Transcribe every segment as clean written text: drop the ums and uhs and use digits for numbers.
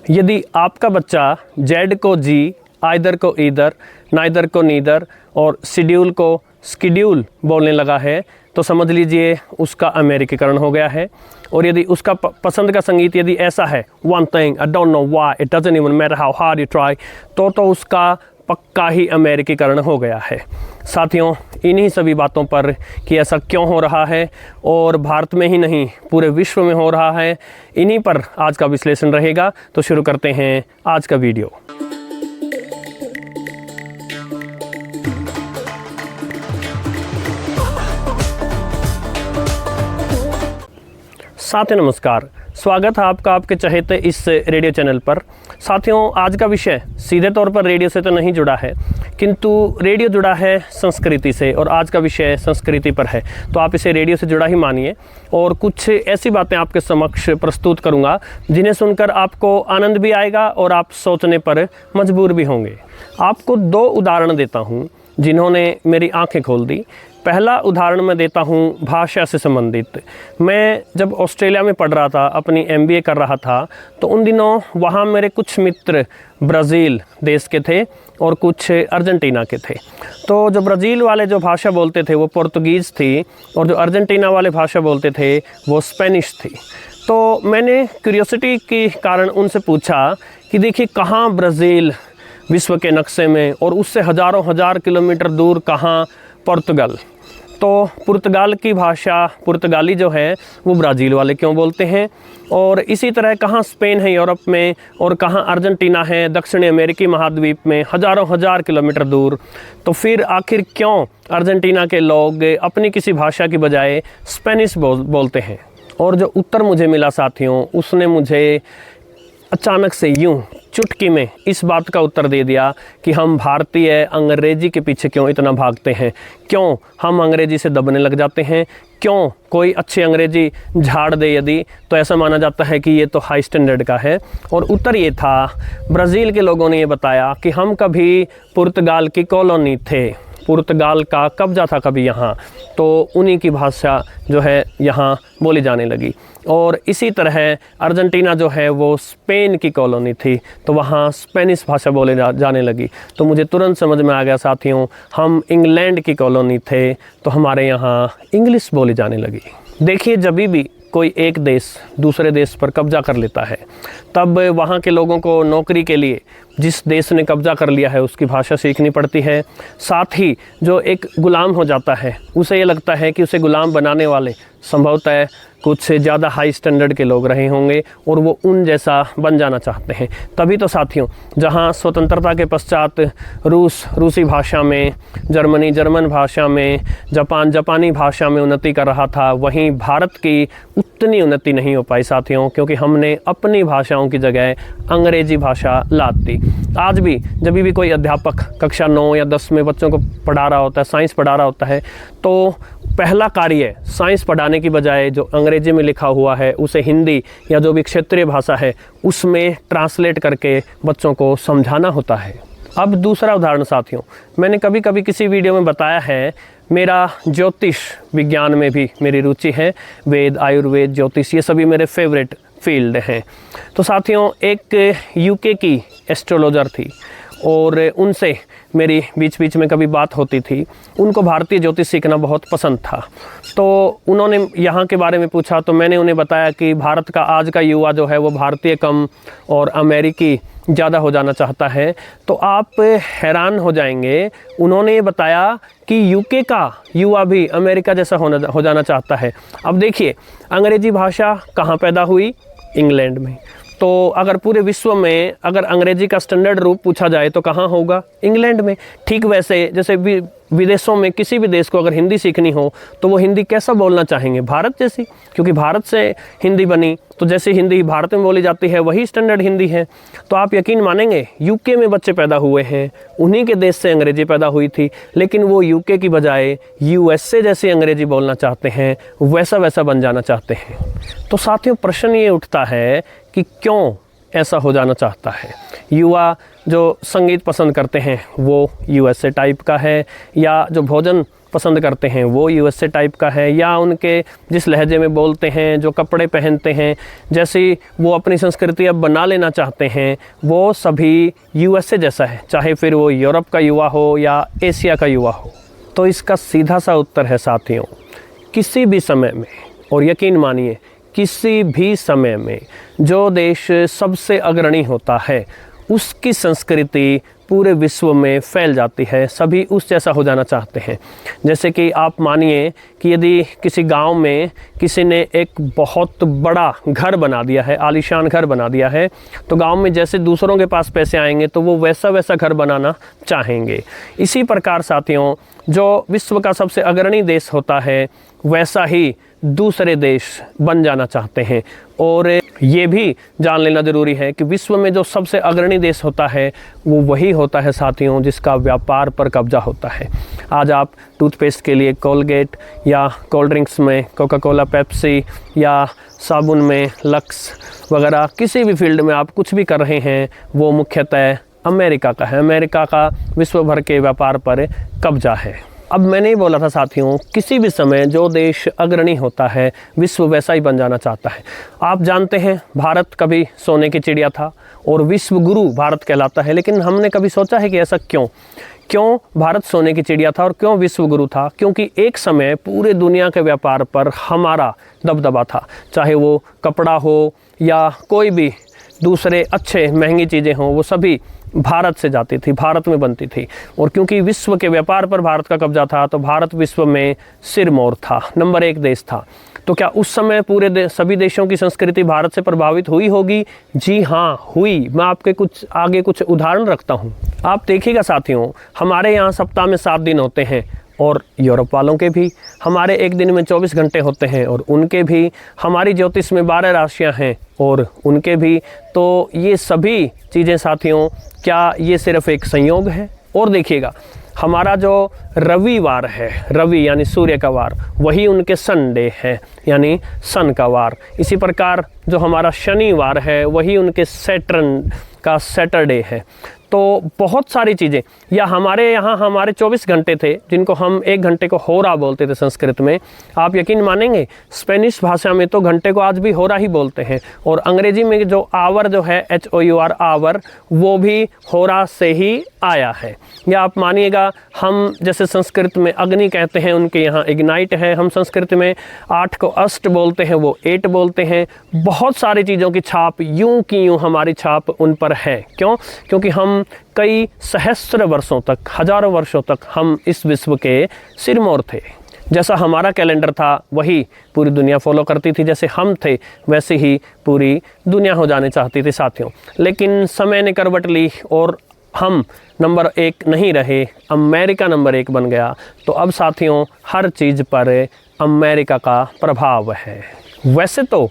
यदि आपका बच्चा जेड को जी, आइदर को ईदर, नाइदर को नीदर और शेड्यूल को स्केड्यूल बोलने लगा है तो समझ लीजिए उसका अमेरिकीकरण हो गया है। और यदि उसका पसंद का संगीत यदि ऐसा है, one thing I don't know why it doesn't even matter how hard you try, तो उसका पक्का ही अमेरिकीकरण हो गया है। साथियों, इन्हीं सभी बातों पर कि ऐसा क्यों हो रहा है और भारत में ही नहीं पूरे विश्व में हो रहा है, इन्हीं पर आज का विश्लेषण रहेगा। तो शुरू करते हैं आज का वीडियो। साथियों नमस्कार, स्वागत है आपका आपके चहेते इस रेडियो चैनल पर। साथियों, आज का विषय सीधे तौर पर रेडियो से तो नहीं जुड़ा है, किंतु रेडियो जुड़ा है संस्कृति से और आज का विषय संस्कृति पर है, तो आप इसे रेडियो से जुड़ा ही मानिए। और कुछ ऐसी बातें आपके समक्ष प्रस्तुत करूंगा जिन्हें सुनकर आपको आनंद भी आएगा और आप सोचने पर मजबूर भी होंगे। आपको दो उदाहरण देता हूँ जिन्होंने मेरी आंखें खोल दी। पहला उदाहरण मैं देता हूँ भाषा से संबंधित। मैं जब ऑस्ट्रेलिया में पढ़ रहा था, अपनी MBA कर रहा था, तो उन दिनों वहाँ मेरे कुछ मित्र ब्राज़ील देश के थे और कुछ अर्जेंटीना के थे। तो जो ब्राज़ील वाले जो भाषा बोलते थे वो पोर्तुगीज़ थी और जो अर्जेंटीना वाले भाषा बोलते थे वो स्पेनिश थी। तो मैंने क्यूरियोसिटी के कारण उनसे पूछा कि देखिए कहाँ ब्राज़ील विश्व के नक्शे में और उससे हज़ारों हज़ार किलोमीटर दूर कहाँ पुर्तगाल। तो पुर्तगाल की भाषा पुर्तगाली जो है वो ब्राज़ील वाले क्यों बोलते हैं, और इसी तरह कहाँ स्पेन है यूरोप में और कहाँ अर्जेंटीना है दक्षिणी अमेरिकी महाद्वीप में हज़ारों हज़ार किलोमीटर दूर। तो फिर आखिर क्यों अर्जेंटीना के लोग अपनी किसी भाषा की बजाय स्पेनिश बोलते हैं। और जो उत्तर मुझे मिला साथियों, उसने मुझे अचानक से यूं चुटकी में इस बात का उत्तर दे दिया कि हम भारतीय अंग्रेजी के पीछे क्यों इतना भागते हैं, क्यों हम अंग्रेजी से दबने लग जाते हैं, क्यों कोई अच्छी अंग्रेजी झाड़ दे यदि तो ऐसा माना जाता है कि ये तो हाई स्टैंडर्ड का है। और उत्तर ये था, ब्राज़ील के लोगों ने ये बताया कि हम कभी पुर्तगाल की कॉलोनी थे, पुर्तगाल का कब्जा था कभी यहाँ, तो उन्हीं की भाषा जो है यहाँ बोली जाने लगी। और इसी तरह अर्जेंटीना जो है वो स्पेन की कॉलोनी थी, तो वहाँ स्पेनिश भाषा बोले जाने लगी। तो मुझे तुरंत समझ में आ गया साथियों, हम इंग्लैंड की कॉलोनी थे तो हमारे यहाँ इंग्लिश बोली जाने लगी। देखिए, जब भी कोई एक देश दूसरे देश पर कब्जा कर लेता है, तब वहाँ के लोगों को नौकरी के लिए जिस देश ने कब्जा कर लिया है उसकी भाषा सीखनी पड़ती है। साथ ही जो एक गुलाम हो जाता है उसे ये लगता है कि उसे गुलाम बनाने वाले संभवतः कुछ ज़्यादा हाई स्टैंडर्ड के लोग रहे होंगे और वो उन जैसा बन जाना चाहते हैं। तभी तो साथियों, जहाँ स्वतंत्रता के पश्चात रूसी भाषा में, जर्मनी जर्मन भाषा में, जापान जापानी भाषा में उन्नति कर रहा था, वहीं भारत की उतनी उन्नति नहीं हो पाई साथियों, क्योंकि हमने अपनी भाषाओं की जगह अंग्रेजी भाषा ला दी। आज भी जब भी कोई अध्यापक कक्षा 9 या 10 में बच्चों को पढ़ा रहा होता है, साइंस पढ़ा रहा होता है, तो पहला कार्य साइंस पढ़ाने की बजाय जो अंग्रेजी में लिखा हुआ है उसे हिंदी या जो भी क्षेत्रीय भाषा है उसमें ट्रांसलेट करके बच्चों को समझाना होता है। अब दूसरा उदाहरण साथियों, मैंने कभी कभी किसी वीडियो में बताया है, मेरा ज्योतिष विज्ञान में भी मेरी रुचि है, वेद, आयुर्वेद, ज्योतिष, ये सभी मेरे फेवरेट फील्ड हैं। तो साथियों, एक UK की एस्ट्रोलॉजर थी और उनसे मेरी बीच बीच में कभी बात होती थी। उनको भारतीय ज्योतिष सीखना बहुत पसंद था, तो उन्होंने यहाँ के बारे में पूछा, तो मैंने उन्हें बताया कि भारत का आज का युवा जो है वो भारतीय कम और अमेरिकी ज़्यादा हो जाना चाहता है। तो आप हैरान हो जाएंगे, उन्होंने ये बताया कि UK का युवा भी अमेरिका जैसा हो जाना चाहता है। अब देखिए, अंग्रेजी भाषा कहाँ पैदा हुई? इंग्लैंड में। तो अगर पूरे विश्व में अगर अंग्रेजी का स्टैंडर्ड रूप पूछा जाए तो कहाँ होगा? इंग्लैंड में। ठीक वैसे जैसे विदेशों में किसी भी देश को अगर हिंदी सीखनी हो तो वो हिंदी कैसा बोलना चाहेंगे? भारत जैसी, क्योंकि भारत से हिंदी बनी, तो जैसे हिंदी भारत में बोली जाती है वही स्टैंडर्ड हिंदी है। तो आप यकीन मानेंगे, UK में बच्चे पैदा हुए हैं, उन्हीं के देश से अंग्रेजी पैदा हुई थी, लेकिन वो UK की बजाय USA जैसी अंग्रेजी बोलना चाहते हैं, वैसा बन जाना चाहते हैं। तो साथियों, प्रश्न ये उठता है कि क्यों ऐसा हो जाना चाहता है? युवा जो संगीत पसंद करते हैं वो USA टाइप का है, या जो भोजन पसंद करते हैं वो यूएसए टाइप का है, या उनके जिस लहजे में बोलते हैं, जो कपड़े पहनते हैं, जैसी वो अपनी संस्कृति अब बना लेना चाहते हैं, वो सभी यूएसए जैसा है, चाहे फिर वो यूरोप का युवा हो या एशिया का युवा हो। तो इसका सीधा सा उत्तर है साथियों, किसी भी समय में, और यकीन मानिए किसी भी समय में, जो देश सबसे अग्रणी होता है उसकी संस्कृति पूरे विश्व में फैल जाती है। सभी उस जैसा हो जाना चाहते हैं। जैसे कि आप मानिए कि यदि किसी गांव में किसी ने एक बहुत बड़ा घर बना दिया है, आलीशान घर बना दिया है, तो गांव में जैसे दूसरों के पास पैसे आएंगे तो वो वैसा वैसा घर बनाना चाहेंगे। इसी प्रकार साथियों, जो विश्व का सबसे अग्रणी देश होता है वैसा ही दूसरे देश बन जाना चाहते हैं। और ये भी जान लेना ज़रूरी है कि विश्व में जो सबसे अग्रणी देश होता है वो वही होता है साथियों जिसका व्यापार पर कब्जा होता है। आज आप टूथपेस्ट के लिए कोलगेट, या कोल्ड ड्रिंक्स में कोका कोला, पेप्सी, या साबुन में लक्स वगैरह, किसी भी फील्ड में आप कुछ भी कर रहे हैं वो मुख्यतः अमेरिका का है। अमेरिका का विश्व भर के व्यापार पर कब्जा है। अब मैंने ही बोला था साथियों, किसी भी समय जो देश अग्रणी होता है विश्व वैसा ही बन जाना चाहता है। आप जानते हैं भारत कभी सोने की चिड़िया था और विश्व गुरु भारत कहलाता है, लेकिन हमने कभी सोचा है कि ऐसा क्यों भारत सोने की चिड़िया था और क्यों विश्व गुरु था? क्योंकि एक समय पूरे दुनिया के व्यापार पर हमारा दबदबा था, चाहे वो कपड़ा हो या कोई भी दूसरे अच्छे महंगी चीज़ें हों, वो सभी भारत से जाती थी, भारत में बनती थी। और क्योंकि विश्व के व्यापार पर भारत का कब्जा था तो भारत विश्व में सिरमौर था, नंबर 1 देश था। तो क्या उस समय पूरे सभी देशों की संस्कृति भारत से प्रभावित हुई होगी? जी हाँ, हुई। मैं आपके आगे कुछ उदाहरण रखता हूँ, आप देखिएगा साथियों। हमारे यहाँ सप्ताह में 7 दिन होते हैं और यूरोप वालों के भी। हमारे एक दिन में 24 घंटे होते हैं और उनके भी। हमारी ज्योतिष में 12 राशियां हैं और उनके भी। तो ये सभी चीज़ें साथियों, क्या ये सिर्फ एक संयोग है? और देखिएगा, हमारा जो रविवार है, रवि यानी सूर्य का वार, वही उनके संडे है यानी सन का वार। इसी प्रकार जो हमारा शनिवार है वही उनके सैटर्न का सैटरडे है। तो बहुत सारी चीज़ें, या हमारे यहाँ हमारे 24 घंटे थे जिनको हम 1 घंटे को होरा बोलते थे संस्कृत में। आप यकीन मानेंगे स्पेनिश भाषा में तो घंटे को आज भी होरा ही बोलते हैं। और अंग्रेजी में जो आवर जो है HOUR आवर, वो भी होरा से ही आया है। या आप मानिएगा, हम जैसे संस्कृत में अग्नि कहते हैं, उनके यहाँ इग्नाइट है। हम संस्कृत में 8 को अष्ट बोलते हैं, वो 8 बोलते हैं। बहुत सारी चीज़ों की छाप यूं की यूं हमारी छाप उन पर है। क्यों? क्योंकि हम कई सहस्त्र वर्षों तक, हजारों वर्षों तक हम इस विश्व के सिरमौर थे। जैसा हमारा कैलेंडर था वही पूरी दुनिया फॉलो करती थी, जैसे हम थे वैसे ही पूरी दुनिया हो जाने चाहती थी साथियों। लेकिन समय ने करवट ली और हम नंबर 1 नहीं रहे, अमेरिका नंबर 1 बन गया। तो अब साथियों हर चीज़ पर अमेरिका का प्रभाव है। वैसे तो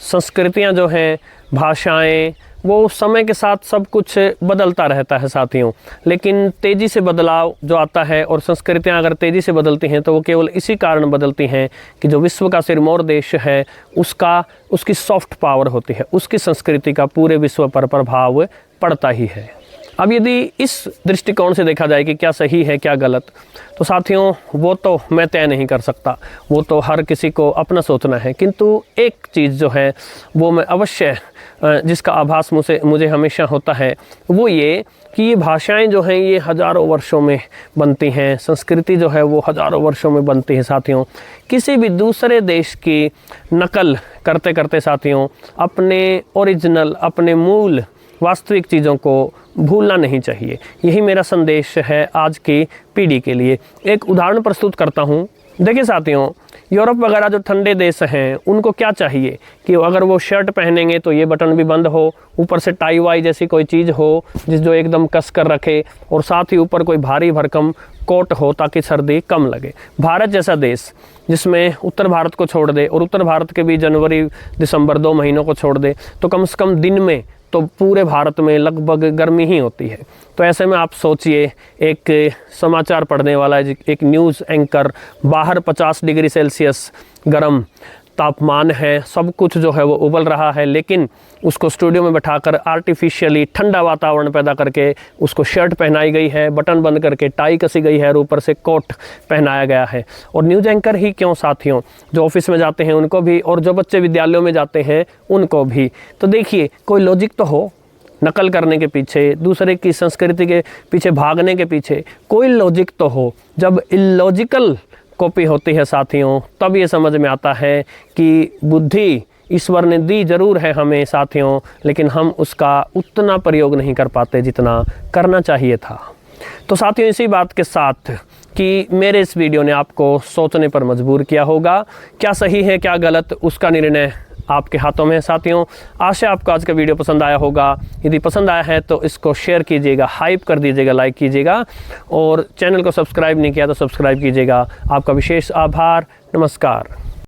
संस्कृतियाँ जो हैं, भाषाएं, वो समय के साथ सब कुछ बदलता रहता है साथियों। लेकिन तेज़ी से बदलाव जो आता है, और संस्कृतियाँ अगर तेज़ी से बदलती हैं तो वो केवल इसी कारण बदलती हैं कि जो विश्व का सिरमौर देश है उसकी सॉफ्ट पावर होती है, उसकी संस्कृति का पूरे विश्व पर प्रभाव पड़ता ही है। अब यदि इस दृष्टिकोण से देखा जाए कि क्या सही है क्या गलत, तो साथियों वो तो मैं तय नहीं कर सकता, वो तो हर किसी को अपना सोचना है। किंतु एक चीज़ जो है वो मैं अवश्य, जिसका आभास मुझे हमेशा होता है, वो ये कि ये भाषाएं जो हैं ये हज़ारों वर्षों में बनती हैं, संस्कृति जो है वो हज़ारों वर्षों में बनती है साथियों। किसी भी दूसरे देश की नकल करते करते साथियों अपने ओरिजिनल, अपने मूल वास्तविक चीज़ों को भूलना नहीं चाहिए। यही मेरा संदेश है आज की पीढ़ी के लिए। एक उदाहरण प्रस्तुत करता हूँ। देखिए साथियों, यूरोप वगैरह जो ठंडे देश हैं उनको क्या चाहिए कि अगर वो शर्ट पहनेंगे तो ये बटन भी बंद हो, ऊपर से टाई वाई जैसी कोई चीज़ हो जो एकदम कस कर रखे, और साथ ही ऊपर कोई भारी भरकम कोट हो ताकि सर्दी कम लगे। भारत जैसा देश जिसमें उत्तर भारत को छोड़ दे, और उत्तर भारत के भी जनवरी दिसंबर 2 महीनों को छोड़ दे, तो कम से कम दिन में तो पूरे भारत में लगभग गर्मी ही होती है। तो ऐसे में आप सोचिए, एक समाचार पढ़ने वाला, एक न्यूज़ एंकर, बाहर 50 डिग्री सेल्सियस गर्म, तापमान है, सब कुछ जो है वो उबल रहा है, लेकिन उसको स्टूडियो में बैठाकर आर्टिफिशियली ठंडा वातावरण पैदा करके उसको शर्ट पहनाई गई है, बटन बंद करके टाई कसी गई है और ऊपर से कोट पहनाया गया है। और न्यूज़ एंकर ही क्यों साथियों, जो ऑफिस में जाते हैं उनको भी, और जो बच्चे विद्यालयों में जाते हैं उनको भी। तो देखिए, कोई लॉजिक तो हो, नकल करने के पीछे, दूसरे की संस्कृति के पीछे भागने के पीछे कोई लॉजिक तो हो। जब इलॉजिकल कॉपी होती है साथियों, तब ये समझ में आता है कि बुद्धि ईश्वर ने दी ज़रूर है हमें साथियों, लेकिन हम उसका उतना प्रयोग नहीं कर पाते जितना करना चाहिए था। तो साथियों, इसी बात के साथ कि मेरे इस वीडियो ने आपको सोचने पर मजबूर किया होगा, क्या सही है क्या गलत, उसका निर्णय आपके हाथों में है साथियों। आशा आपको आज का वीडियो पसंद आया होगा। यदि पसंद आया है तो इसको शेयर कीजिएगा, हाइप कर दीजिएगा, लाइक कीजिएगा, और चैनल को सब्सक्राइब नहीं किया तो सब्सक्राइब कीजिएगा। आपका विशेष आभार। नमस्कार।